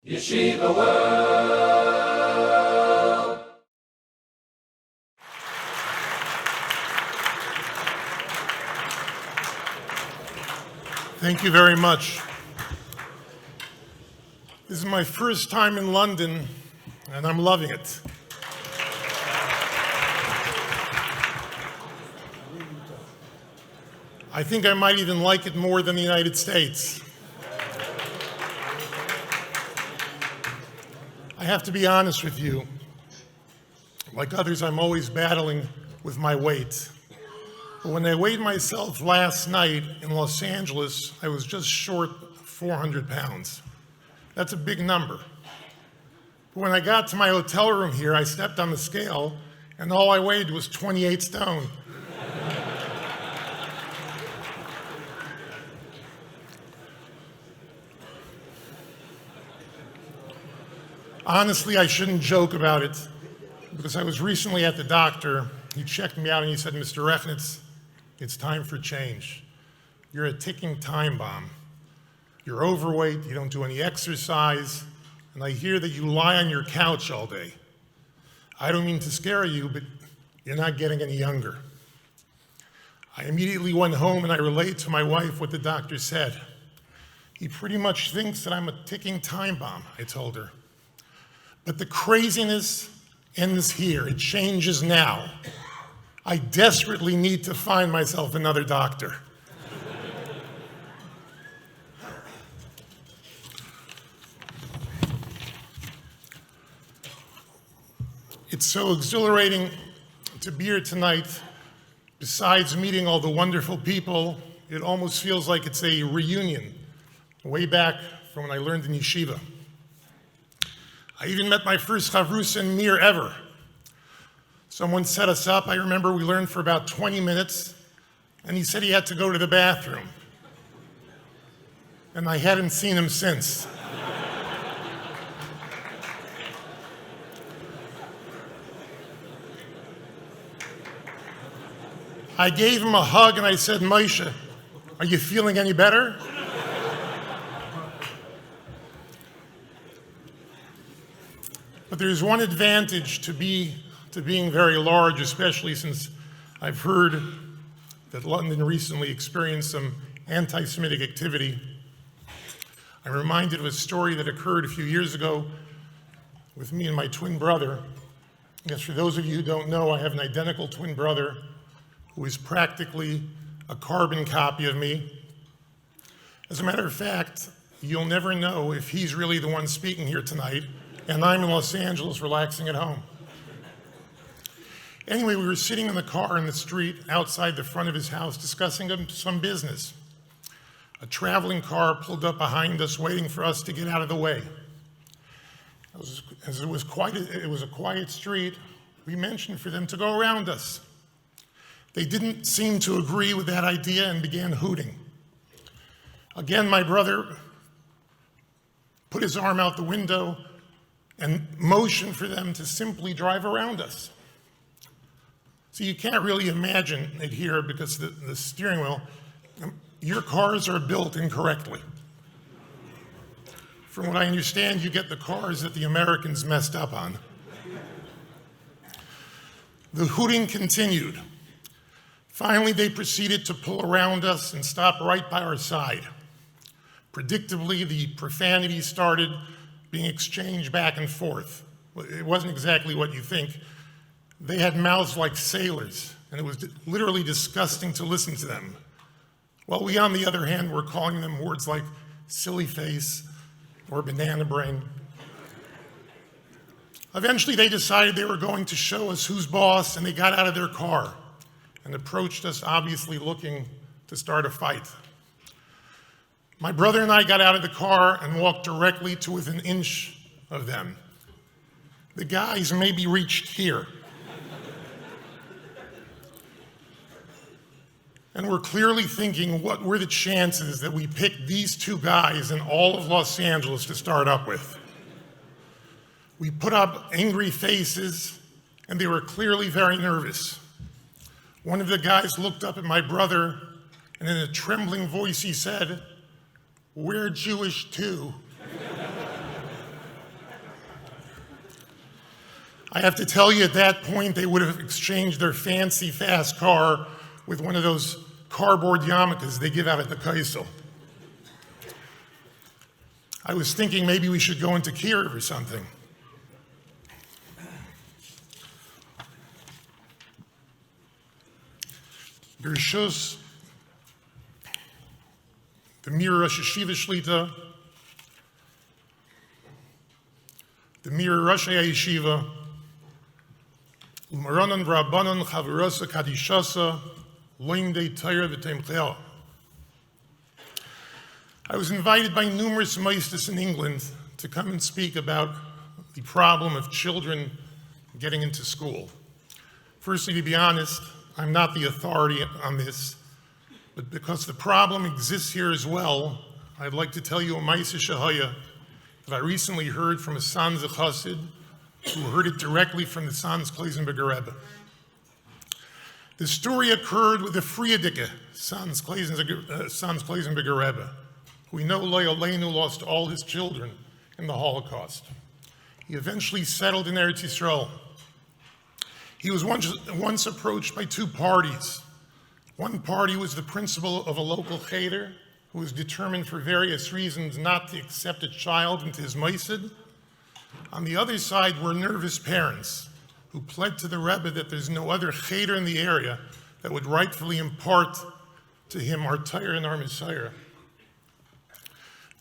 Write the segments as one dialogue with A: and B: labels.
A: Yeshiva World.
B: Thank you very much. This is my first time in London, and I'm loving it. I think I might even like it more than the United States. I have to be honest with you. Like others, I'm always battling with my weight. But when I weighed myself last night in Los Angeles, I was just short 400 pounds. That's a big number. But when I got to my hotel room here, I stepped on the scale, and all I weighed was 28 stone. Honestly, I shouldn't joke about it, because I was recently at the doctor. He checked me out and he said, "Mr. Rechnitz, it's time for change. You're a ticking time bomb. You're overweight, you don't do any exercise, and I hear that you lie on your couch all day. I don't mean to scare you, but you're not getting any younger." I immediately went home and I relayed to my wife what the doctor said. "He pretty much thinks that I'm a ticking time bomb," I told her. "But the craziness ends here. It changes now. I desperately need to find myself another doctor." It's so exhilarating to be here tonight. Besides meeting all the wonderful people, it almost feels like it's a reunion, way back from when I learned in yeshiva. I even met my first chavrus and mir ever. Someone set us up. I remember we learned for about 20 minutes, and he said he had to go to the bathroom. And I hadn't seen him since. I gave him a hug and I said, "Moshe, are you feeling any better?" But there's one advantage to being very large, especially since I've heard that London recently experienced some anti-Semitic activity. I'm reminded of a story that occurred a few years ago with me and my twin brother. Yes, for those of you who don't know, I have an identical twin brother who is practically a carbon copy of me. As a matter of fact, you'll never know if he's really the one speaking here tonight, and I'm in Los Angeles relaxing at home. Anyway, we were sitting in the car in the street outside the front of his house discussing some business. A traveling car pulled up behind us, waiting for us to get out of the way. As it was a quiet street, we mentioned for them to go around us. They didn't seem to agree with that idea and began hooting. Again, my brother put his arm out the window and motioned for them to simply drive around us. So you can't really imagine it here because the steering wheel, your cars are built incorrectly. From what I understand, you get the cars that the Americans messed up on. The hooting continued. Finally, they proceeded to pull around us and stop right by our side. Predictably, the profanity started being exchanged back and forth. It wasn't exactly what you think. They had mouths like sailors, and it was literally disgusting to listen to them. While we, on the other hand, were calling them words like silly face or banana brain. Eventually, they decided they were going to show us who's boss, and they got out of their car and approached us, obviously looking to start a fight. My brother and I got out of the car and walked directly to within an inch of them. The guys maybe reached here. And we're clearly thinking, what were the chances that we picked these two guys in all of Los Angeles to start up with? We put up angry faces, and they were clearly very nervous. One of the guys looked up at my brother, and in a trembling voice he said, "We're Jewish too." I have to tell you, at that point, they would have exchanged their fancy, fast car with one of those cardboard yarmulkes they give out at the Kaisel. I was thinking maybe we should go into Kiev or something. Gershus, the Mir Rosh Yeshiva Shlita, the Mir Rosh Yeshiva, U'maranan v'Rabbanan Chavarasa Kadishasa, Loimdei Torah V'Tem Chel. I was invited by numerous moistus in England to come and speak about the problem of children getting into school. Firstly, to be honest, I'm not the authority on this, but because the problem exists here as well, I'd like to tell you a Ma'aseh Shehaya that I recently heard from a Sanz Chassid who heard it directly from the Sanz Kleisenberger Rebbe. The story occurred with the Friedeke, Sanz Kleisenberger Rebbe, who we know Lo Aleinu lost all his children in the Holocaust. He eventually settled in Eretz Yisrael. He was once approached by two parties. One party was the principal of a local cheder who was determined for various reasons not to accept a child into his moisid. On the other side were nervous parents who pled to the Rebbe that there's no other cheder in the area that would rightfully impart to him our Torah and our Messiah.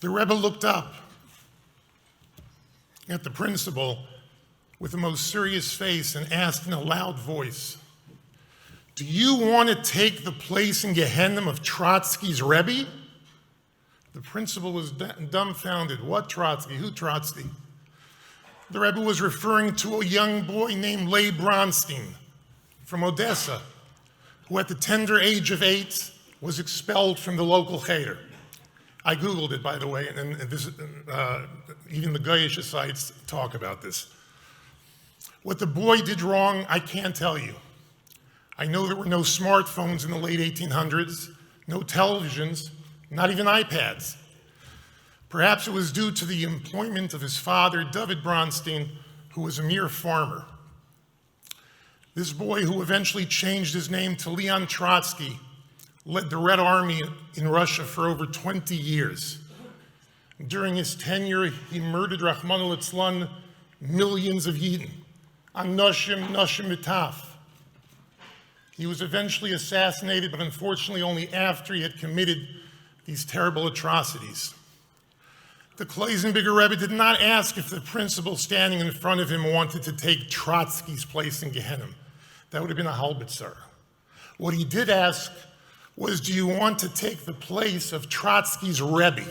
B: The Rebbe looked up at the principal with the most serious face and asked in a loud voice, "Do you want to take the place in Gehenna of Trotsky's Rebbe?" The principal was dumbfounded. What Trotsky? Who Trotsky? The Rebbe was referring to a young boy named Leib Bronstein from Odessa, who at the tender age of 8 was expelled from the local cheder. I Googled it, by the way, and this, even the Goyish sites talk about this. What the boy did wrong, I can't tell you. I know there were no smartphones in the late 1800s, no televisions, not even iPads. Perhaps it was due to the employment of his father, David Bronstein, who was a mere farmer. This boy, who eventually changed his name to Leon Trotsky, led the Red Army in Russia for over 20 years. During his tenure, he murdered, Rachmana litzlan, millions of Yidden. Anoshim, Noshim Mitaf. He was eventually assassinated, but unfortunately only after he had committed these terrible atrocities. The Kleisenberger Rebbe did not ask if the principal standing in front of him wanted to take Trotsky's place in Gehenna. That would have been a halbitzer. What he did ask was, do you want to take the place of Trotsky's Rebbe?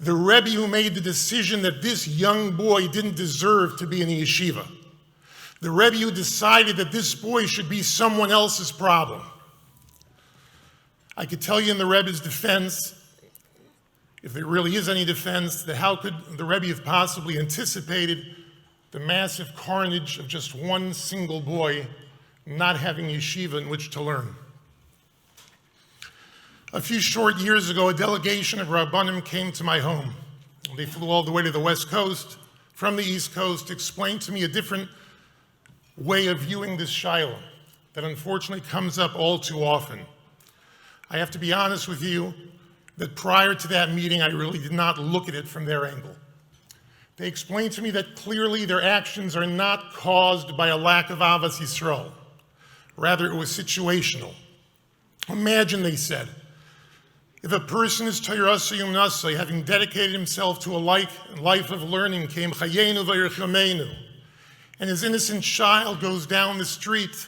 B: The Rebbe who made the decision that this young boy didn't deserve to be in the yeshiva. The Rebbe who decided that this boy should be someone else's problem. I could tell you in the Rebbe's defense, if there really is any defense, that how could the Rebbe have possibly anticipated the massive carnage of just one single boy not having yeshiva in which to learn. A few short years ago, a delegation of Rabbanim came to my home. They flew all the way to the West Coast, from the East Coast, to explain to me a different way of viewing this shiloh that unfortunately comes up all too often. I have to be honest with you that prior to that meeting, I really did not look at it from their angle. They explained to me that clearly their actions are not caused by a lack of Avas Yisrael. Rather, it was situational. Imagine, they said, if a person is Tayrasa Yom Nasai, having dedicated himself to a life of learning, came Chayenu v'Yirchameinu, and his innocent child goes down the street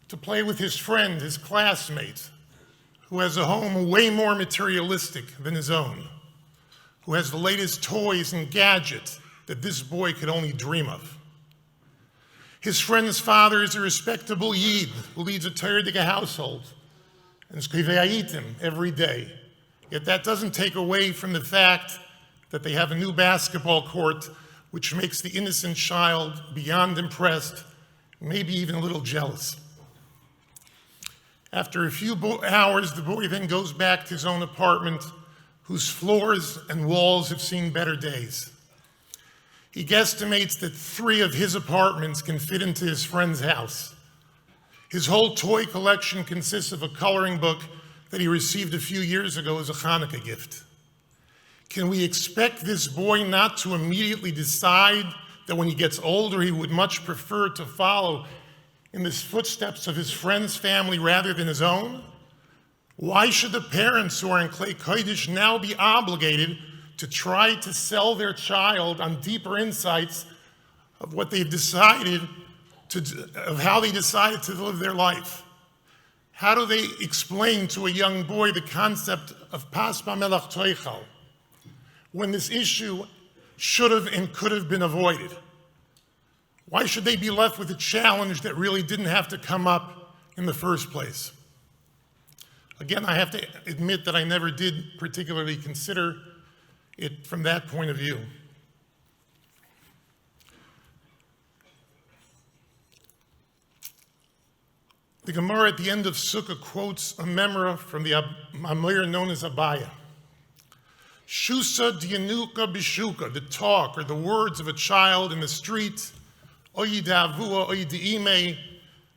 B: to play with his friend, his classmate, who has a home way more materialistic than his own, who has the latest toys and gadgets that this boy could only dream of. His friend's father is a respectable Yid who leads a Torah household and is kiveyayitim every day. Yet that doesn't take away from the fact that they have a new basketball court, which makes the innocent child beyond impressed, maybe even a little jealous. After a few hours, the boy then goes back to his own apartment, whose floors and walls have seen better days. He guesstimates that 3 of his apartments can fit into his friend's house. His whole toy collection consists of a coloring book that he received a few years ago as a Hanukkah gift. Can we expect this boy not to immediately decide that when he gets older he would much prefer to follow in the footsteps of his friend's family rather than his own? Why should the parents who are in Klei Kodesh now be obligated to try to sell their child on deeper insights of what they've decided of how they decided to live their life? How do they explain to a young boy the concept of Pas B'Melach Toichal, when this issue should have and could have been avoided? Why should they be left with a challenge that really didn't have to come up in the first place? Again, I have to admit that I never did particularly consider it from that point of view. The Gemara at the end of Sukkah quotes a memra from the Amir known as Abaya. Shusa dianuka bishuka, the talk or the words of a child in the street, oyidavua oyidiime,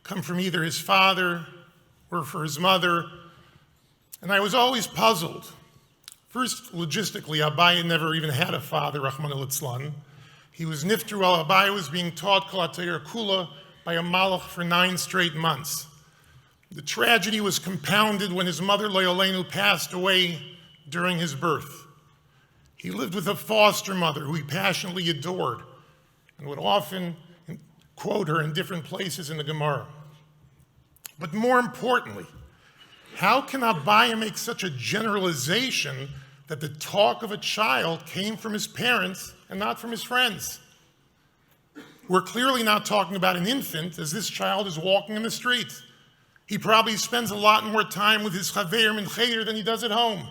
B: come from either his father or for his mother. And I was always puzzled. First, logistically, Abaya never even had a father, Rahman al-Itzlan. He was nifter while Abaya was being taught Kol HaTorah Kula by a malach for 9 straight months. The tragedy was compounded when his mother, Leolenu, passed away during his birth. He lived with a foster mother who he passionately adored and would often quote her in different places in the Gemara. But more importantly, how can Abaya make such a generalization that the talk of a child came from his parents and not from his friends? We're clearly not talking about an infant, as this child is walking in the street. He probably spends a lot more time with his chaverim and cheder than he does at home.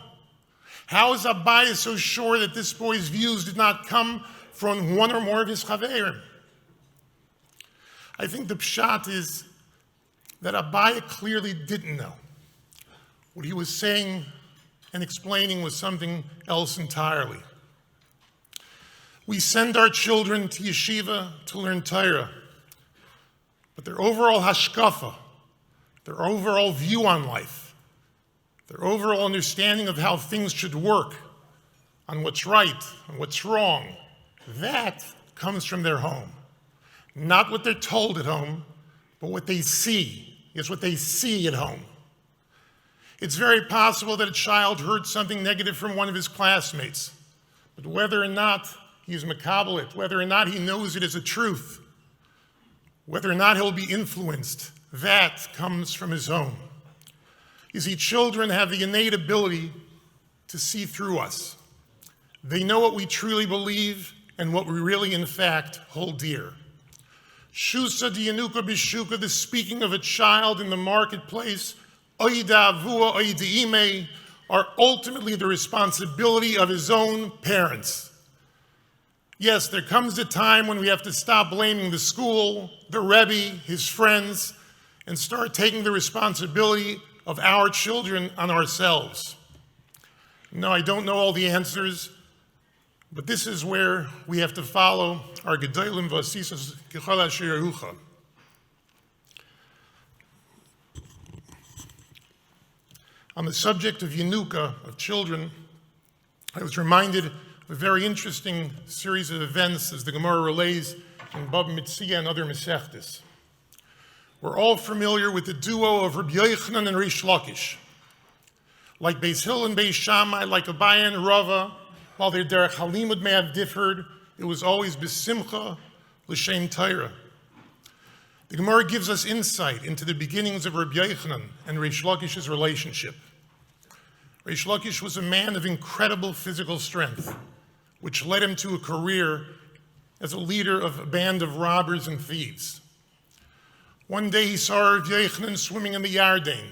B: How is Abaya so sure that this boy's views did not come from one or more of his chaverim? I think the pshat is that Abaya clearly didn't know. What he was saying and explaining was something else entirely. We send our children to yeshiva to learn Torah, but their overall hashkafa, their overall view on life, their overall understanding of how things should work, on what's right and what's wrong, that comes from their home. Not what they're told at home, but what they see. It's what they see at home. It's very possible that a child heard something negative from one of his classmates, but whether or not he's makabel it, whether or not he knows it as a truth, whether or not he'll be influenced, that comes from his home. You see, children have the innate ability to see through us. They know what we truly believe and what we really, in fact, hold dear. Shusa dianuka bishuka, the speaking of a child in the marketplace, oida avua oidiime, are ultimately the responsibility of his own parents. Yes, there comes a time when we have to stop blaming the school, the Rebbe, his friends, and start taking the responsibility of our children on ourselves. No, I don't know all the answers, but this is where we have to follow our Gedolim V'asisas K'chol Asher Yerucha. On the subject of Yenuka, of children, I was reminded of a very interesting series of events as the Gemara relays in Bab Mitzvah and other Masechtas. We're all familiar with the duo of Rabbi Yochanan and Reish Lakish. Like Beis Hillel and Beis Shammai, like Abaya and Rava, while their derech halimud may have differed, it was always besimcha l'shem Torah. The Gemara gives us insight into the beginnings of Rabbi Yochanan and Reish Lakish's relationship. Reish Lakish was a man of incredible physical strength, which led him to a career as a leader of a band of robbers and thieves. One day he saw Rabbi Yochanan swimming in the Yarden.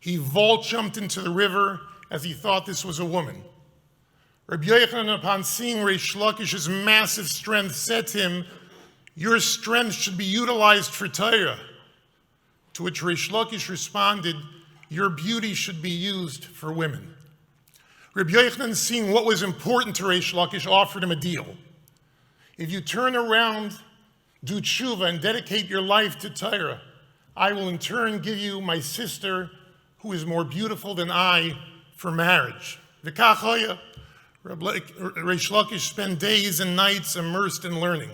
B: He vault jumped into the river as he thought this was a woman. Rabbi Yochanan, upon seeing Reish Lakish's massive strength, said to him, "Your strength should be utilized for Torah." To which Reish Lakish responded, "Your beauty should be used for women." Rabbi Yochanan, seeing what was important to Reish Lakish, offered him a deal. If you turn around, do tshuva, and dedicate your life to Torah, I will in turn give you my sister, who is more beautiful than I, for marriage. V'kach hoya, Reish Lakish spent days and nights immersed in learning.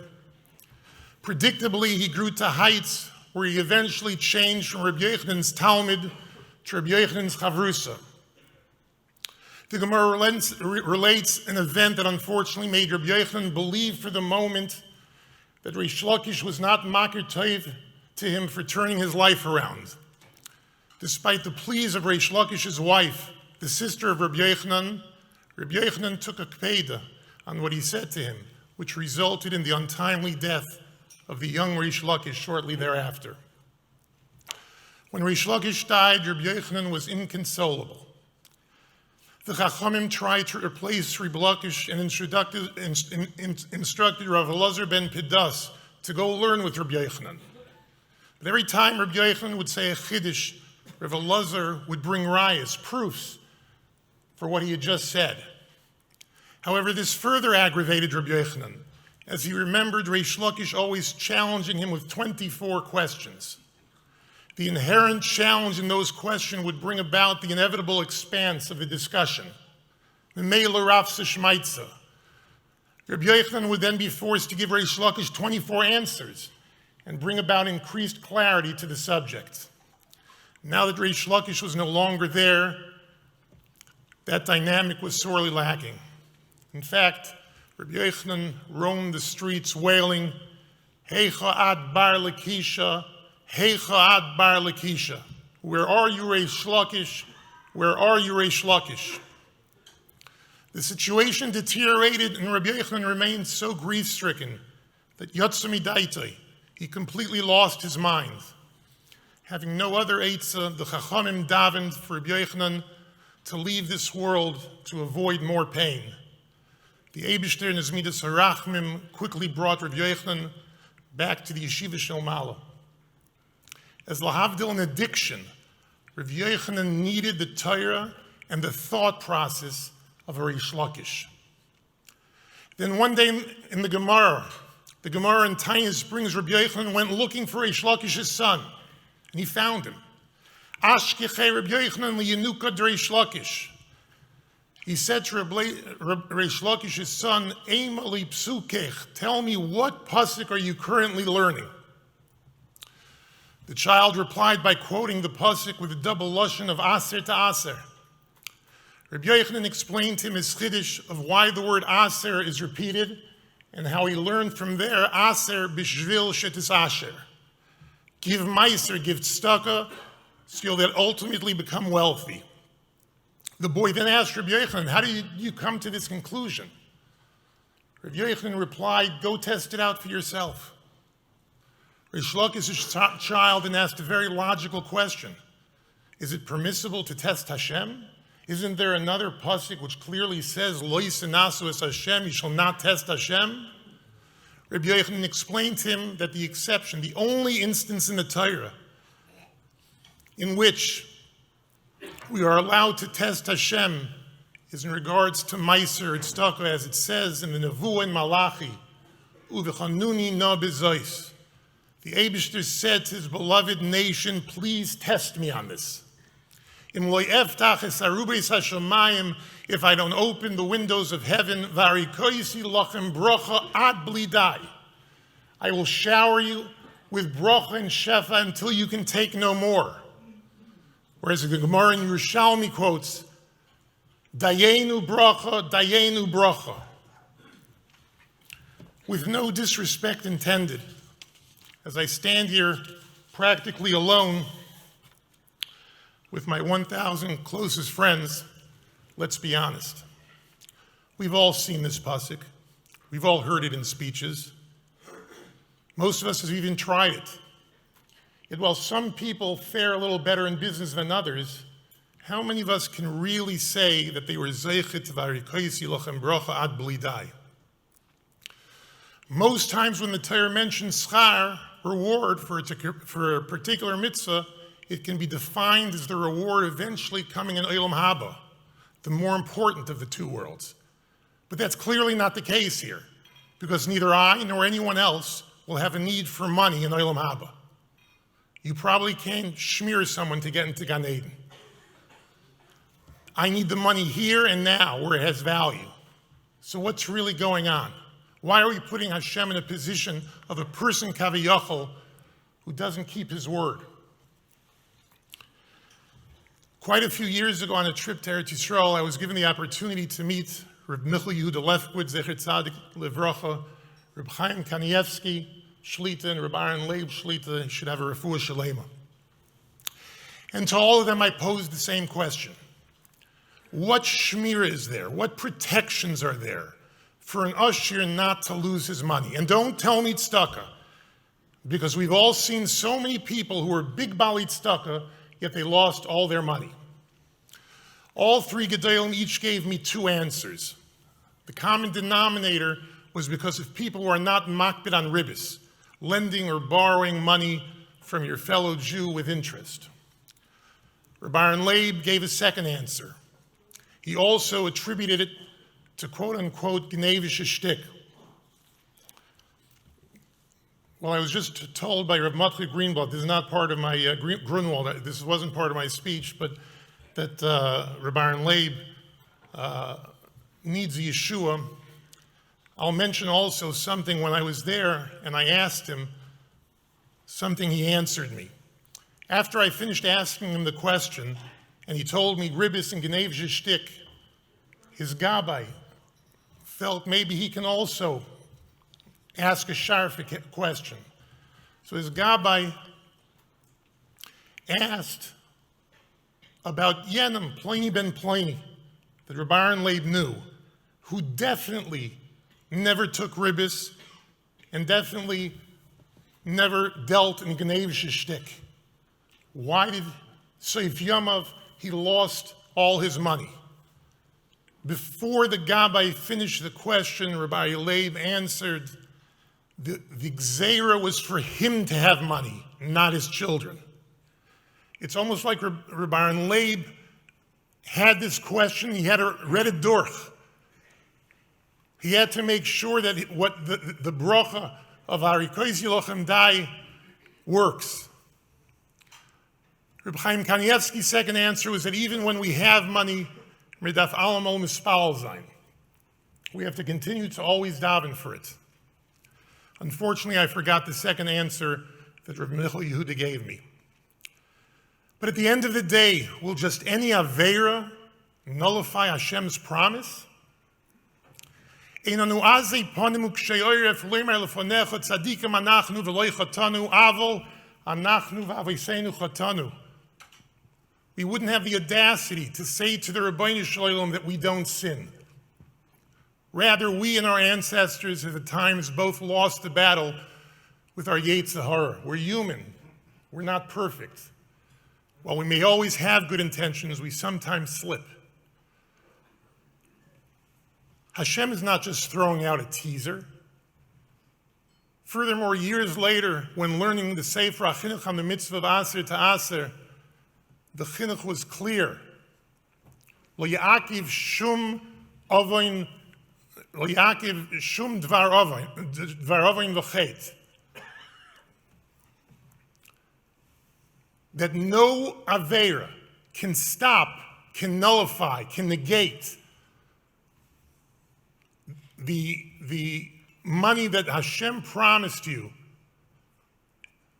B: Predictably, he grew to heights where he eventually changed from Rabbi Yochanan's Talmud to Rabbi Yochanan's Chavrusa. The Gemara relates an event that unfortunately made Rabbi Yochanan believe for the moment that Reish Lakish was not makir tov to him for turning his life around. Despite the pleas of Reish Lakish's wife, the sister of Rabbi Yochanan took a kpeda on what he said to him, which resulted in the untimely death of the young Reish Lakish shortly thereafter. When Reish Lakish died, Rabbi Yochanan was inconsolable. The Chachamim tried to replace Rabbi Lakish and instructed Rav Elazar ben Pidas to go learn with Rabbi Yochanan. But every time Rabbi Yochanan would say a chiddush, Rav Elazar would bring rayas, proofs, for what he had just said. However, this further aggravated Rabbi Yochanan, as he remembered Reish Lakish always challenging him with 24 questions. The inherent challenge in those questions would bring about the inevitable expanse of the discussion. Rabbi Yochanan would then be forced to give Reish Lakish 24 answers and bring about increased clarity to the subject. Now that Reish Lakish was no longer there, that dynamic was sorely lacking. In fact, Rabbi Yochanan roamed the streets wailing, Heicha ad bar Lakisha, Heicha ad bar Lakisha. Where are you, Reish Lakish? Where are you, Reish Lakish? The situation deteriorated and Rabbi Yochanan remained so grief-stricken that Yotzei Midaitoi, he completely lost his mind. Having no other eitzah, the Chachamim davened for Rabbi Yochanan to leave this world to avoid more pain. The Eibishter and his Midas HaRachmim quickly brought Rabbi Yochanan back to the Yeshiva Shel Mala. As lahavdil an addiction, Rabbi Yochanan needed the Torah and the thought process of a Reish Lakish. Then one day in the Gemara in Tainis brings Rabbi Yochanan went looking for Reish Lakish's son, and he found him. Ashkechei Rabbi Yochanan liyenuka d'Reish Lakish. He said to Reish Lakish's son, Eima li psukech, tell me what pasuk are you currently learning? The child replied by quoting the pasuk with a double lashon of aser to aser. Rabbi Yochanan explained to him his chiddush of why the word aser is repeated and how he learned from there aser bishvil shetis asher. Give meiser, give tzedakah, so you'll then ultimately become wealthy. The boy then asked Rabbi Yochanan, how do you come to this conclusion? Rabbi Yochanan replied, go test it out for yourself. Reish Lakish's child then asked a very logical question. Is it permissible to test Hashem? Isn't there another pasuk which clearly says, Lo yisenasu es Hashem, you shall not test Hashem? Rabbi Yochanan explained to him that the exception, the only instance in the Torah in which we are allowed to test Hashem is in regards to Meiser Tzedakah, as it says in the Nevuah in Malachi, Uvechanuni na bezois. The Eibishter said to his beloved nation, please test me on this. Im lo eftach es arubis hashamayim, if I don't open the windows of heaven, varikoisi lochem brocha ad blidai. I will shower you with brocha and shefa until you can take no more. Whereas the Gemara in Yerushalmi quotes, Dayenu bracha, Dayenu bracha. With no disrespect intended, as I stand here practically alone with my 1,000 closest friends, let's be honest. We've all seen this pasuk. We've all heard it in speeches. Most of us have even tried it. Yet while some people fare a little better in business than others, how many of us can really say that they were zeichet varikoisi lochem brocha ad blidai? Most times when the Torah mentions schar, reward for a particular mitzvah, it can be defined as the reward eventually coming in Olam Haba, the more important of the two worlds. But that's clearly not the case here. because neither I nor anyone else will have a need for money in Olam Haba. You probably can't schmear someone to get into Gan Eden. I need the money here and now where it has value. So what's really going on? Why are we putting Hashem in a position of a person kaviyachol who doesn't keep his word? Quite a few years ago on a trip to Eretz Yisrael, I was given the opportunity to meet Reb Michal Yehuda Lefkowitz, Zecher Tzadik Livracha, Reb Chaim Kanievsky, Shlita, and Reb Aaron Leib Shlita. He should have a refuah shalema. And to all of them, I posed the same question. What shmira is there? What protections are there for an usher not to lose his money? And don't tell me tzedakah, because we've all seen so many people who were big bali tzedakah, yet they lost all their money. All three gedolim each gave me two answers. The common denominator was because if people were not makbid on ribbis, lending or borrowing money from your fellow Jew with interest. Rabbi Aaron Leib gave a second answer. He also attributed it to quote-unquote gnevische shtick. Well, I was just told by Reb Matli Greenblatt, this is not part of my Grunwald, this wasn't part of my speech, but that Rabbi Aaron Leib needs a Yeshua. I'll mention also something when I was there and I asked him something, he answered me. After I finished asking him the question, and he told me ribbis and gnevische shtick, his gabbai felt maybe he can also ask a sharp question. So his gabbai asked about Yenim, Pliny ben Pliny, that Rabbi Aaron Leib knew, who definitely never took ribbis and definitely never dealt in gnevische shtick. Why did Seif Yamav, he lost all his money? Before the Gabbai finished the question, Rabbi Leib answered, the Gzeira was for him to have money, not his children. It's almost like Rabbi Aaron Leib had this question, he had to read it durch. He had to make sure that what the bracha of Harikois Yilochem Dai works. Reb Chaim Kanievsky's second answer was that even when we have money, Medaf Alamo Mispal Zain, we have to continue to always daven for it. Unfortunately, I forgot the second answer that Reb Michal Yehuda gave me. But at the end of the day, will just any Aveira nullify Hashem's promise? Einanu azei ponimu k'shei oiref leimer lefonecha tzadikim anachnu v'loi chatanu avol anachnu v'aviseinu chatanu. We wouldn't have the audacity to say to the Rabbeinu Shalom that we don't sin. Rather, we and our ancestors have at times both lost the battle with our Yetzer Hara. We're human. We're not perfect. While we may always have good intentions, we sometimes slip. Hashem is not just throwing out a teaser. Furthermore, years later, when learning the Sefer HaChinuch on the mitzvah of Aser to Aser, the chinuch was clear. Lo ya'akiv shum ovoin, lo ya'akiv shum dvar ovoin v'chet. That no Aveira can stop, can nullify, can negate the money that Hashem promised you,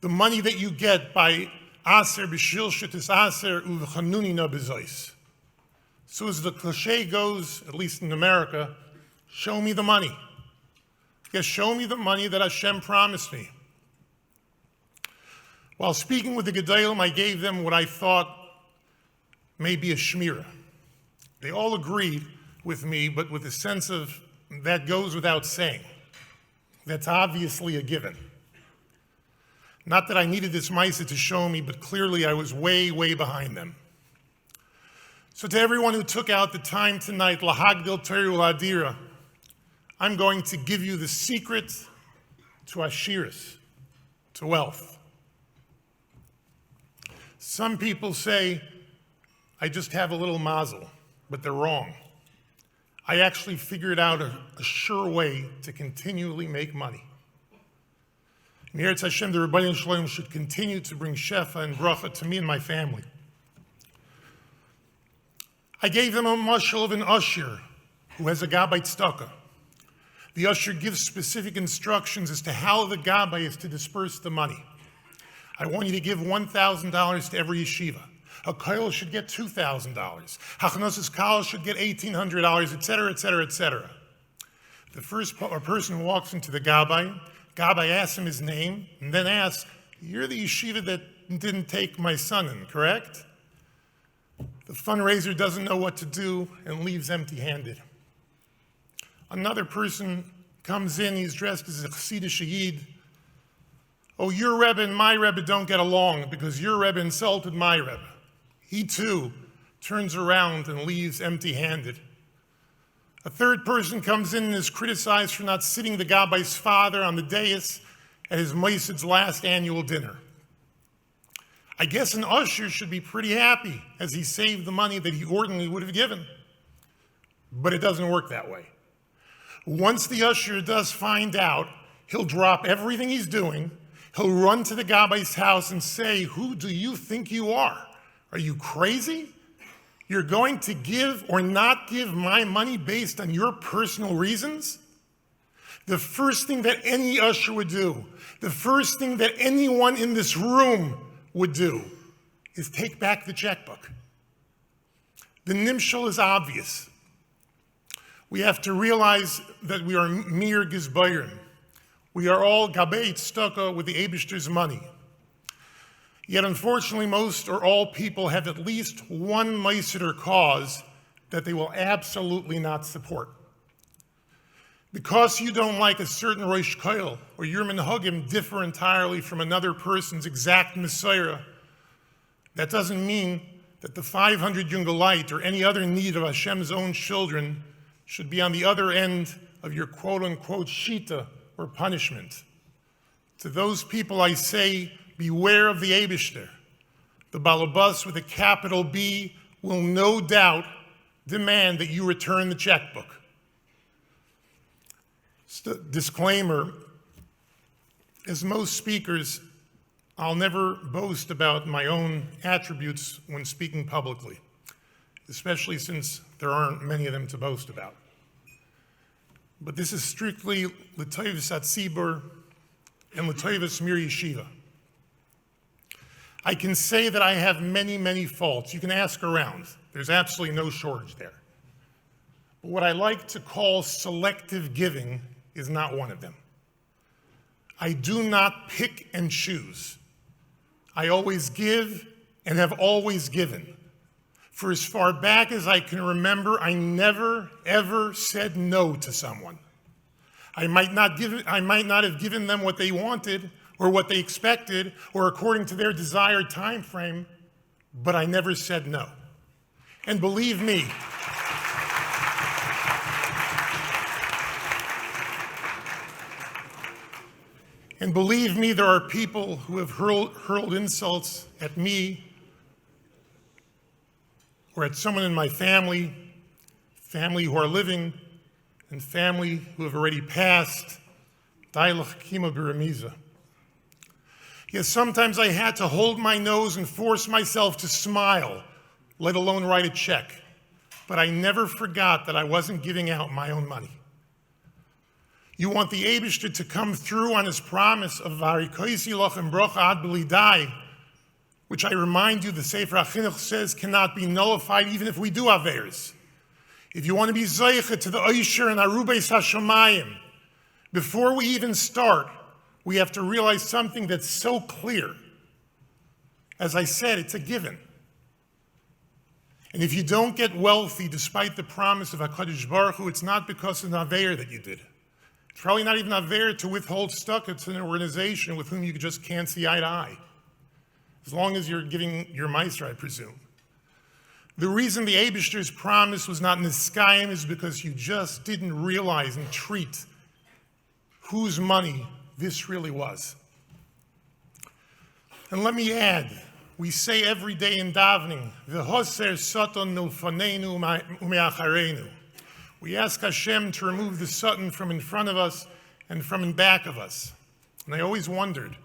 B: the money that you get by Aser b'shil shetis aser uv'chanuni no bezois. So as the cliche goes, at least in America, show me the money. Yes, show me the money that Hashem promised me. While speaking with the Gedolim, I gave them what I thought may be a shmira. They all agreed with me, but with a sense of that goes without saying. That's obviously a given. Not that I needed this Maisa to show me, but clearly I was way, way behind them. So to everyone who took out the time tonight, Lahagdil Teru Ladira, I'm going to give you the secret to Ashiris, to wealth. Some people say, I just have a little mazel, but they're wrong. I actually figured out a sure way to continually make money. In Eretz Hashem, the Rebbeinu Shlomo should continue to bring shefa and bracha to me and my family. I gave them a mashal of an usher who has a gabbai tzedakah. The usher gives specific instructions as to how the gabbai is to disperse the money. I want you to give $1,000 to every yeshiva. A koil should get $2,000. Hachnosis kal should get $1,800, etc., etc., etc. The first person walks into the gabbai asks him his name, and then asks, "You're the yeshiva that didn't take my son in, correct?" The fundraiser doesn't know what to do and leaves empty-handed. Another person comes in, he's dressed as a Chassidish Yid. "Oh, your Rebbe and my Rebbe don't get along because your Rebbe insulted my Rebbe." He too turns around and leaves empty-handed. A third person comes in and is criticized for not sitting the gabbai's father on the dais at his Meisid's last annual dinner. I guess an usher should be pretty happy as he saved the money that he ordinarily would have given. But it doesn't work that way. Once the usher does find out, he'll drop everything he's doing, he'll run to the gabbai's house and say, "Who do you think you are? Are you crazy? You're going to give or not give my money based on your personal reasons?" The first thing that any usher would do, the first thing that anyone in this room would do, is take back the checkbook. The nimshal is obvious. We have to realize that we are mir gizbayrim. We are all gabei tzedakah with the Eibishter's money. Yet unfortunately, most or all people have at least one meisid or cause that they will absolutely not support. Because you don't like a certain Rosh Koil or your minhagim differ entirely from another person's exact Messiah, that doesn't mean that the 500 Yungalite or any other need of Hashem's own children should be on the other end of your quote-unquote shita or punishment. To those people I say, beware of the Eibishter. The balabas with a capital B will no doubt demand that you return the checkbook. Disclaimer, as most speakers, I'll never boast about my own attributes when speaking publicly, especially since there aren't many of them to boast about. But this is strictly l'toivus hatzibur and l'toivus mir yeshiva. I can say that I have many, many faults. You can ask around. There's absolutely no shortage there. But what I like to call selective giving is not one of them. I do not pick and choose. I always give and have always given. For as far back as I can remember, I never, ever said no to someone. I might not have given them what they wanted or what they expected or according to their desired time frame, but I never said no. And believe me, there are people who have hurled insults at me or at someone in my family who are living, and family who have already passed. Yes, sometimes I had to hold my nose and force myself to smile, let alone write a check. But I never forgot that I wasn't giving out my own money. You want the Eibishter to come through on his promise of varikoisi lochem brocha ad b'lidai, which I remind you the Sefer HaChinuch says cannot be nullified even if we do averes. If you want to be zoiche to the Oisher and Arubeis HaShamayim, before we even start, we have to realize something that's so clear. As I said, it's a given. And if you don't get wealthy despite the promise of HaKadosh Baruch Hu, it's not because of an aver that you did. It's probably not even aver to withhold stuck. It's an organization with whom you just can't see eye to eye. As long as you're giving your meister, I presume. The reason the Eibishter's promise was not niskayim is because you just didn't realize and treat whose money this really was. And let me add, we say every day in davening, v'hoser soton milfanenu u'me'achareinu. We ask Hashem to remove the Satan from in front of us and from in back of us. And I always wondered,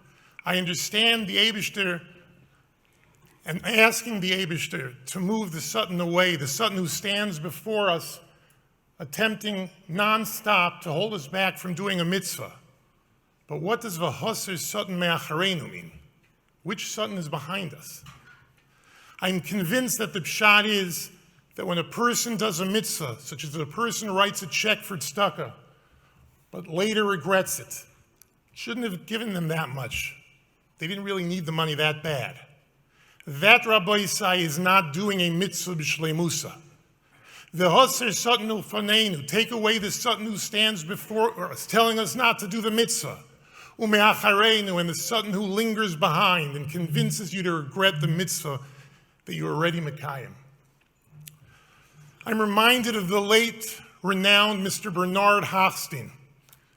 B: I understand the Eibishter and asking the Eibishter to move the Satan away, the Satan who stands before us, attempting non-stop to hold us back from doing a mitzvah. But what does v'hoser Satan me'achareinu mean? Which Satan is behind us? I'm convinced that the pshat is that when a person does a mitzvah, such as a person writes a check for tzedakah, but later regrets it, shouldn't have given them that much. They didn't really need the money that bad. That, Rabbi Yisai, is not doing a mitzvah b'shleimusa. The hoser Satan ufaneinu, take away the Satan who stands before us, telling us not to do the mitzvah. Umeachareinu, and the Satan who lingers behind and convinces you to regret the mitzvah that you already mekayim. I'm reminded of the late, renowned Mr. Bernard Hochstein,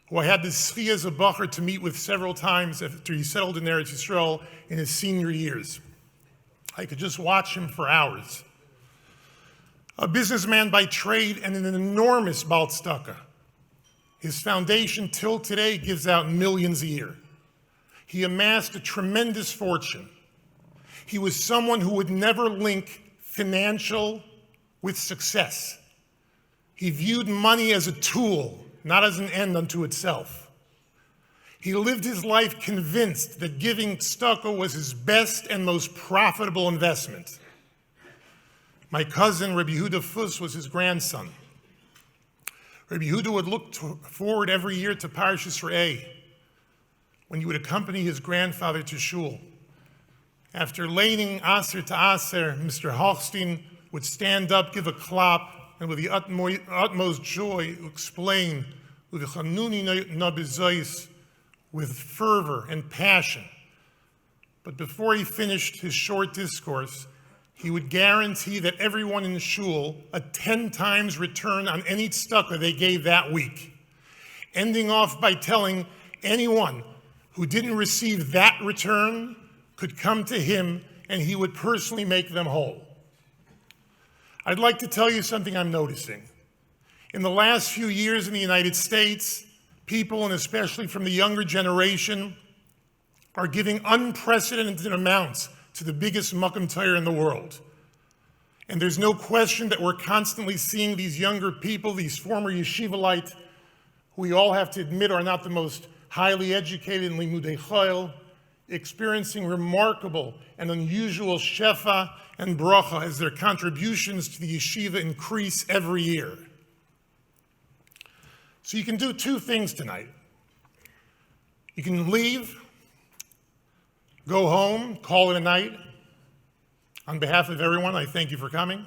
B: who I had the zechus as a bacher to meet with several times after he settled in Eretz Yisrael in his senior years. I could just watch him for hours. A businessman by trade and an enormous Baal Tzedakah. His foundation till today gives out millions a year. He amassed a tremendous fortune. He was someone who would never link financial with success. He viewed money as a tool, not as an end unto itself. He lived his life convinced that giving tzedakah was his best and most profitable investment. My cousin, Rabbi Yehuda Fuss, was his grandson. Rabbi Yehuda would look forward every year to Parashas Re'eh, when he would accompany his grandfather to shul. After laning aser to aser, Mr. Hochstein would stand up, give a klap, and with the utmost joy explain with fervor and passion. But before he finished his short discourse, he would guarantee that everyone in the shul a 10 times return on any tzedakah they gave that week, ending off by telling anyone who didn't receive that return could come to him and he would personally make them whole. I'd like to tell you something I'm noticing. In the last few years in the United States, people, and especially from the younger generation, are giving unprecedented amounts to the biggest Makom Torah in the world. And there's no question that we're constantly seeing these younger people, these former yeshivalite, who we all have to admit are not the most highly educated in limudei chayil, experiencing remarkable and unusual shefa and bracha as their contributions to the yeshiva increase every year. So you can do two things tonight. You can leave, go home, call it a night. On behalf of everyone, I thank you for coming.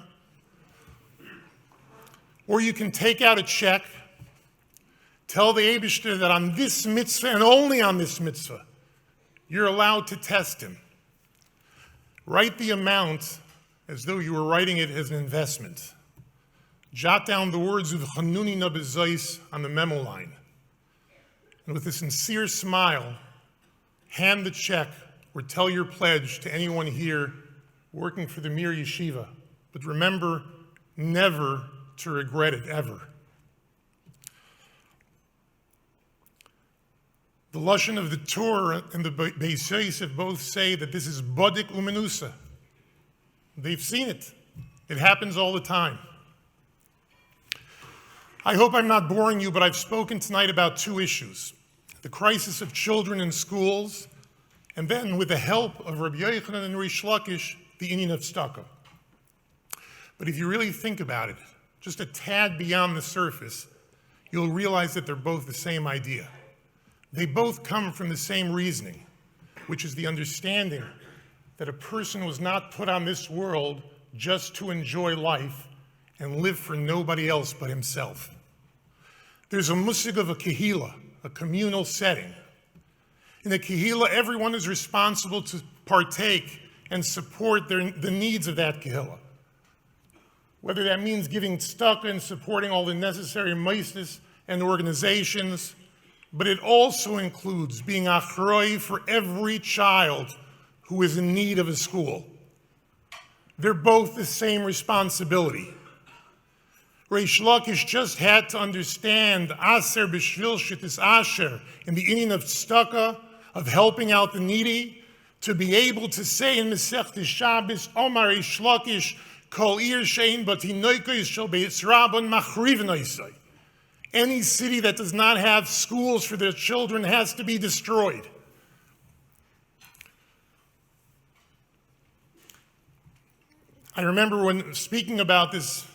B: Or you can take out a check, tell the Eibishter that on this mitzvah and only on this mitzvah, you're allowed to test him. Write the amount as though you were writing it as an investment. Jot down the words of Chanuni Nabizais on the memo line. And with a sincere smile, hand the check or tell your pledge to anyone here working for the Mir Yeshiva. But remember, never to regret it, ever. The Lashon of the Torah and the Beis Yosef both say that this is Bodik Umenusa. They've seen it. It happens all the time. I hope I'm not boring you, but I've spoken tonight about two issues. The crisis of children in schools, and then, with the help of Rabbi Yochanan and Rish Lakish, the inyan of tzedakah. But if you really think about it, just a tad beyond the surface, you'll realize that they're both the same idea. They both come from the same reasoning, which is the understanding that a person was not put on this world just to enjoy life and live for nobody else but himself. There's a musig of a kehila, a communal setting. In the kehila, everyone is responsible to partake and support the needs of that kehila. Whether that means giving tzedakah and supporting all the necessary meistis and organizations, but it also includes being achroi for every child who is in need of a school. They're both the same responsibility. Reish Lakish just had to understand Aser B'Shvil Shittis Asher in the inyan of tzedakah, of helping out the needy, to be able to say in Masechtas Shabbos, Omar Reish Lakish, Kol Ir Shein Batinoikos Shel Beis Rabban Machrivnoisai. Any city that does not have schools for their children has to be destroyed. I remember when speaking about this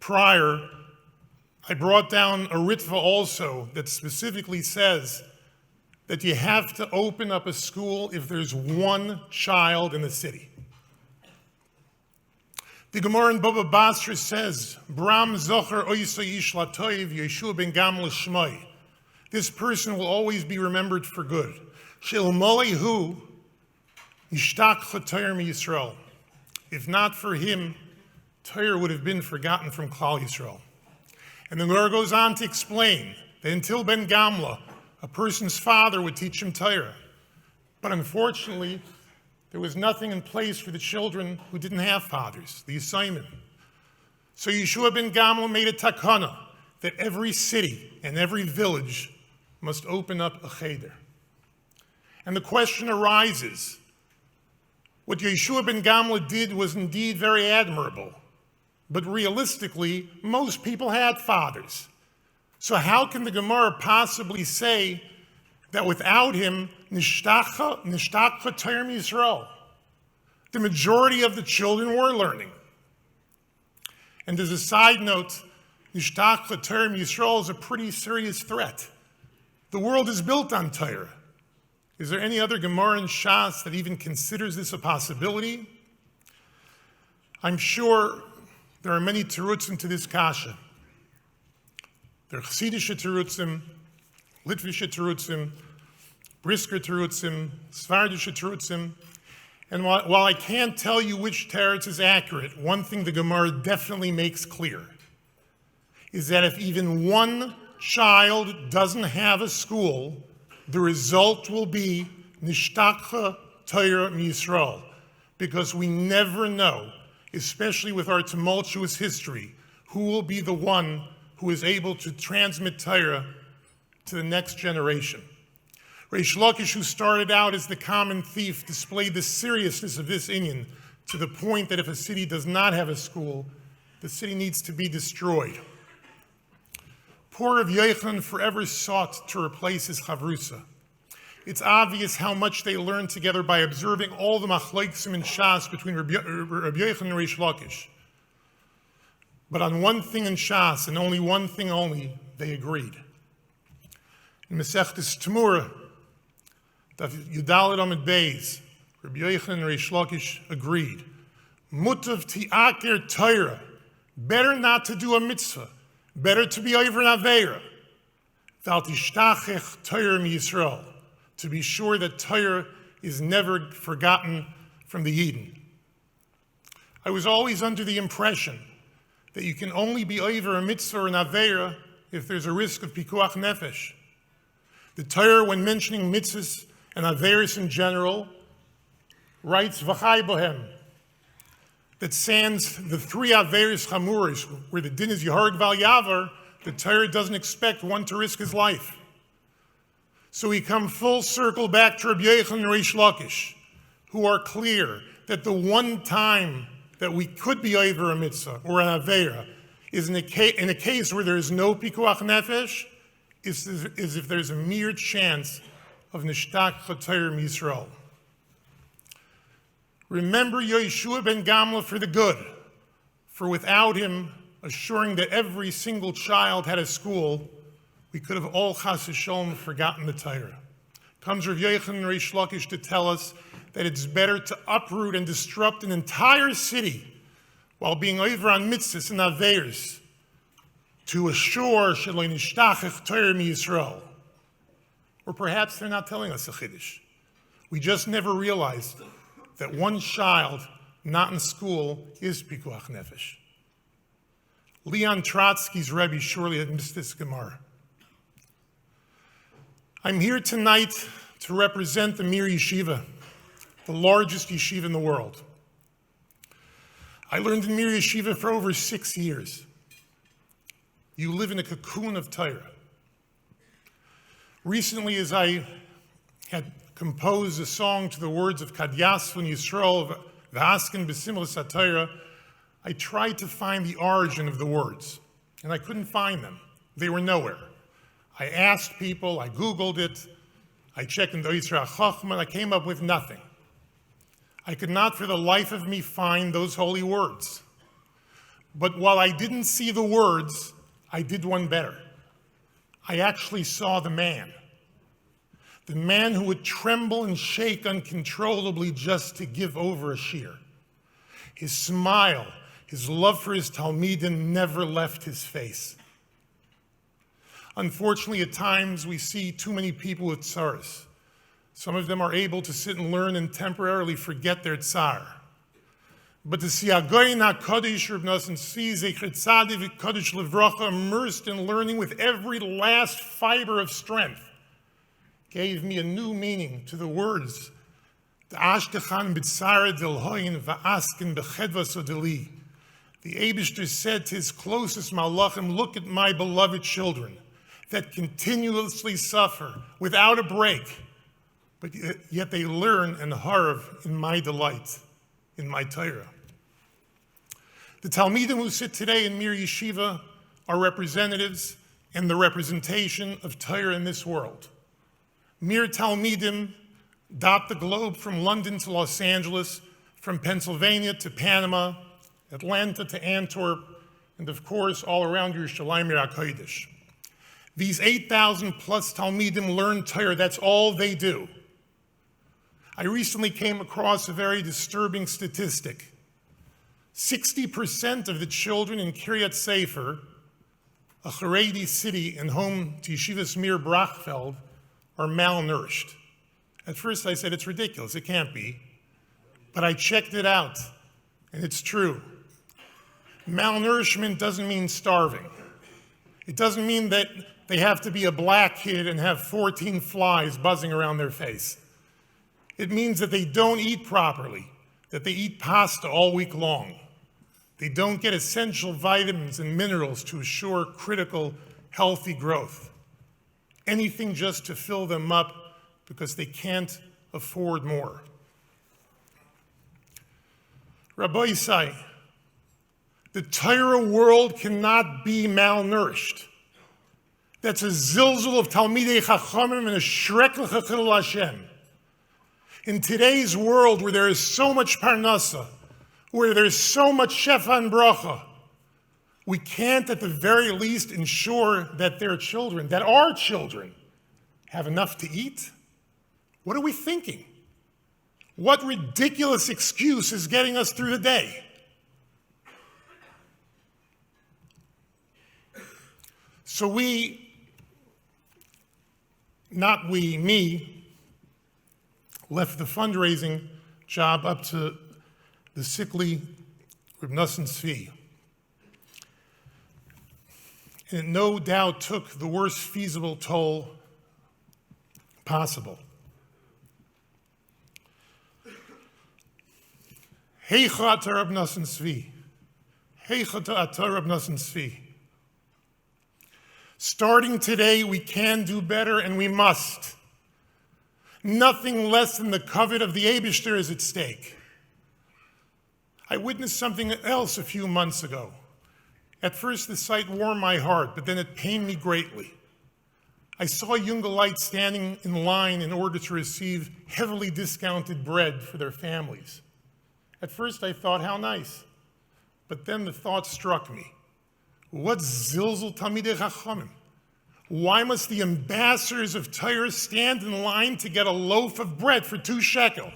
B: prior, I brought down a ritva also that specifically says that you have to open up a school if there's one child in the city. The Gemara in Baba Basra says, Bram Zocher Oisa Ish Latoiv Yeshua ben Gam L'Shmoi. This person will always be remembered for good. Shel Molehu Yishtach Chatoyer Yisrael. If not for him, Torah would have been forgotten from Klal Yisrael. And the Gemara goes on to explain that until Ben Gamla, a person's father would teach him Torah. But unfortunately, there was nothing in place for the children who didn't have fathers, the assignment. So Yeshua ben Gamla made a takana that every city and every village must open up a cheder. And the question arises, what Yeshua ben Gamla did was indeed very admirable, but realistically, most people had fathers. So how can the Gemara possibly say that without him, Nishtach Torah Yisrael? The majority of the children were learning. And as a side note, Nishtach Torah Yisrael is a pretty serious threat. The world is built on Torah. Is there any other Gemara in Shas that even considers this a possibility? I'm sure there are many terutzim to this kasha. There are Chassidish terutzim, Litvish terutzim, Brisker terutzim, Svardish terutzim. And while I can't tell you which teretz is accurate, one thing the Gemara definitely makes clear is that if even one child doesn't have a school, the result will be Nishtach Torah Yisrael, because we never know, especially with our tumultuous history, who will be the one who is able to transmit Torah to the next generation. Reish Lakish, who started out as the common thief, displayed the seriousness of this inyan to the point that if a city does not have a school, the city needs to be destroyed. Poor Rav Yochanan forever sought to replace his chavrusa. It's obvious how much they learned together by observing all the machloksim and Shas between Rav Yochanan and Reish Lakish. But on one thing in Shas, and only one thing only, they agreed. In Masechtas Tamura, Daf Yudalid Amid Beis, Rabbi Yochanan and Reish Lakish agreed. Mutav ti'aker Torah, better not to do a mitzvah, better to be over an aveira. Val tishtachech Torah miYisrael, to be sure that Torah is never forgotten from the Yidden. I was always under the impression that you can only be over a mitzvah or an aveira if there's a risk of pikuach nefesh. The Torah, when mentioning mitzvahs and aveiros in general, writes v'chai bohem, that sans the three aveiros chamuris, where the din is yaharg val yavar, the Torah doesn't expect one to risk his life. So we come full circle back to Rabbi Yochanan and Reish Lakish, who are clear that the one time that we could be over a mitzvah or an aveira is in a case where there is no pikuach nefesh, is if there's a mere chance of nishtach Torah Yisrael. Remember Yeshua ben Gamla for the good, for without him assuring that every single child had a school, we could have all chas v'sholom forgotten the Torah. Comes Rav Yochanan and Reish Lakish to tell us that it's better to uproot and disrupt an entire city while being over on mitzvahs and aveiros to assure shelo nishtachech Torah miYisrael. Or perhaps they're not telling us a chiddush. We just never realized that one child not in school is pikuach nefesh. Leon Trotsky's Rebbe surely had missed this Gemara. I'm here tonight to represent the Mir Yeshiva, the largest yeshiva in the world. I learned in Mir Yeshiva for over 6 years. You live in a cocoon of Torah. Recently, as I had composed a song to the words of Kadyasvun Yisrael V'asken B'simlas HaTorah, I tried to find the origin of the words, and I couldn't find them. They were nowhere. I asked people, I Googled it, I checked in the Yisra Chachma, and I came up with nothing. I could not for the life of me find those holy words. But while I didn't see the words, I did one better. I actually saw the man who would tremble and shake uncontrollably just to give over a shir. His smile, his love for his Talmidim never left his face. Unfortunately, at times we see too many people with tsaras. Some of them are able to sit and learn and temporarily forget their tsar. But to see Agoyin HaKadosh Reb Nosson Tzvi Zecher Tzadik V'Kadosh Livracha immersed in learning with every last fiber of strength gave me a new meaning to the words. D'ashtechan b'tzara delhoyin v'asken b'chedvas odeli. The Eibishter said to his closest malachim, look at my beloved children that continuously suffer without a break, but yet they learn and harv in my delight, in my Torah. The Talmidim who sit today in Mir Yeshiva are representatives and the representation of Torah in this world. Mir Talmidim dot the globe from London to Los Angeles, from Pennsylvania to Panama, Atlanta to Antwerp, and of course all around Yerushalayim HaKodesh. These 8,000 plus Talmidim learn Torah, that's all they do. I recently came across a very disturbing statistic. 60% of the children in Kiryat Sefer, a Haredi city and home to Yeshivas Mir Brachfeld, are malnourished. At first I said, it's ridiculous, it can't be. But I checked it out, and it's true. Malnourishment doesn't mean starving. It doesn't mean that they have to be a black kid and have 14 flies buzzing around their face. It means that they don't eat properly, that they eat pasta all week long. They don't get essential vitamins and minerals to assure critical, healthy growth. Anything just to fill them up because they can't afford more. Rabbi Yisai, the Torah world cannot be malnourished. That's a zilzul of Talmidei Chachamim and a shreklich chilul Hashem. In today's world where there is so much parnasa, where there's so much shefa and bracha, we can't at the very least ensure that their children, that our children, have enough to eat? What are we thinking? What ridiculous excuse is getting us through the day? So me, left the fundraising job up to the sickly Reb Nosson Tzvi. And it no doubt took the worst feasible toll possible. Heicha ata Reb Nosson Tzvi. Heicha ata Reb Nosson Tzvi. Starting today, we can do better, and we must. Nothing less than the covet of the Eibishter is at stake. I witnessed something else a few months ago. At first, the sight warmed my heart, but then it pained me greatly. I saw young lights standing in line in order to receive heavily discounted bread for their families. At first, I thought, how nice. But then the thought struck me. What's zilzul Talmidei Chachamim? Why must the ambassadors of Torah stand in line to get a loaf of bread for 2 shekel?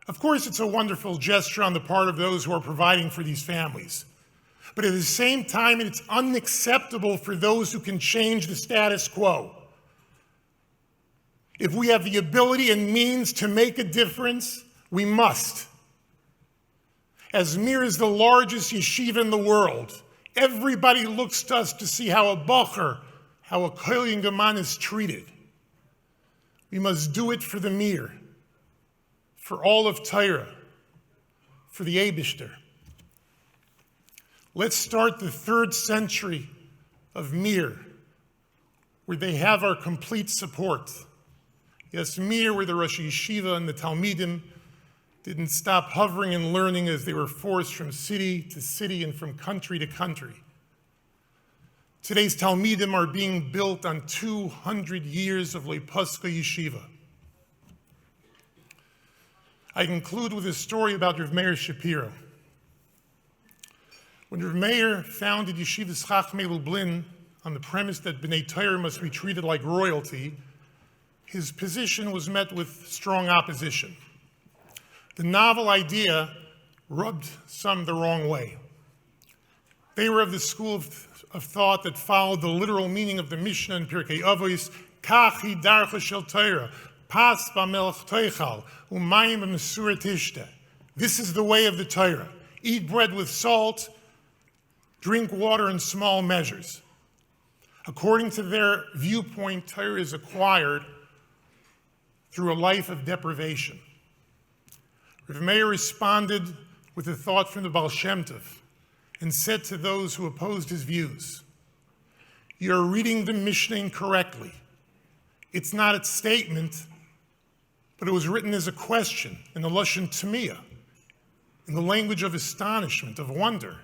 B: Of course, it's a wonderful gesture on the part of those who are providing for these families. But at the same time, it's unacceptable for those who can change the status quo. If we have the ability and means to make a difference, we must. As Mir is the largest yeshiva in the world, everybody looks to us to see how a bocher, how a kohen gaman is treated. We must do it for the Mir, for all of Torah, for the Eibishter. Let's start the 3rd century of Mir, where they have our complete support. Yes, Mir, where the Rosh Yeshiva and the Talmidim didn't stop hovering and learning as they were forced from city to city and from country to country. Today's Talmidim are being built on 200 years of Leipuska Yeshiva. I conclude with a story about Rav Meir Shapiro. When Rav Meir founded Yeshivas Chachmei Lublin on the premise that B'nai Torah must be treated like royalty, his position was met with strong opposition. The novel idea rubbed some the wrong way. They were of the school of thought that followed the literal meaning of the Mishnah in Pirkei Avos, Kach hi darcha shel Torah, pas b'melech toichal, u'mayim b'mesura tishta. This is the way of the Torah. Eat bread with salt, drink water in small measures. According to their viewpoint, Torah is acquired through a life of deprivation. Rav Meir responded with a thought from the Baal Shem Tov and said to those who opposed his views, "You're reading the Mishnah incorrectly. It's not a statement, but it was written as a question in the Lashon Tamiyah, in the language of astonishment, of wonder.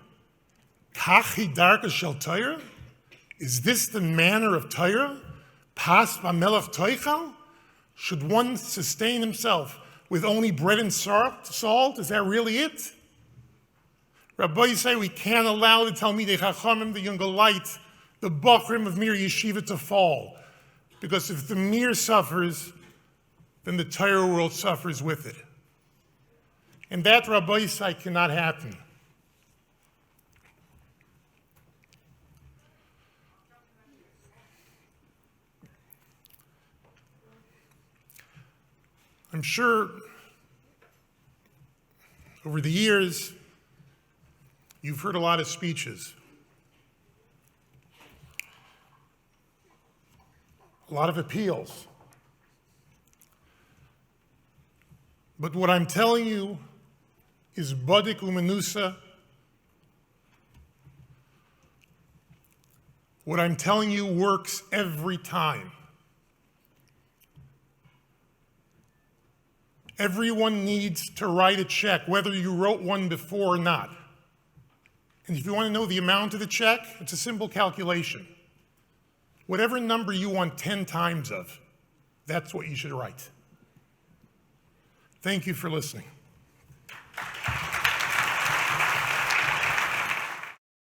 B: Kach hi darka shel Torah? Is this the manner of Torah? Pas b'melech toichal? Should one sustain himself with only bread and salt? Is that really it?" Rabbi say we can't allow the Talmidei Chachamim, the younger light, the Bachrim of Mir Yeshiva to fall. Because if the Mir suffers, then the Torah world suffers with it. And that, Rabbi say, cannot happen. I'm sure over the years, you've heard a lot of speeches, a lot of appeals. But what I'm telling you is Badik Umenusa. What I'm telling you works every time. Everyone needs to write a check, whether you wrote one before or not. And if you want to know the amount of the check, it's a simple calculation. Whatever number you want 10 times of, that's what you should write. Thank you for listening.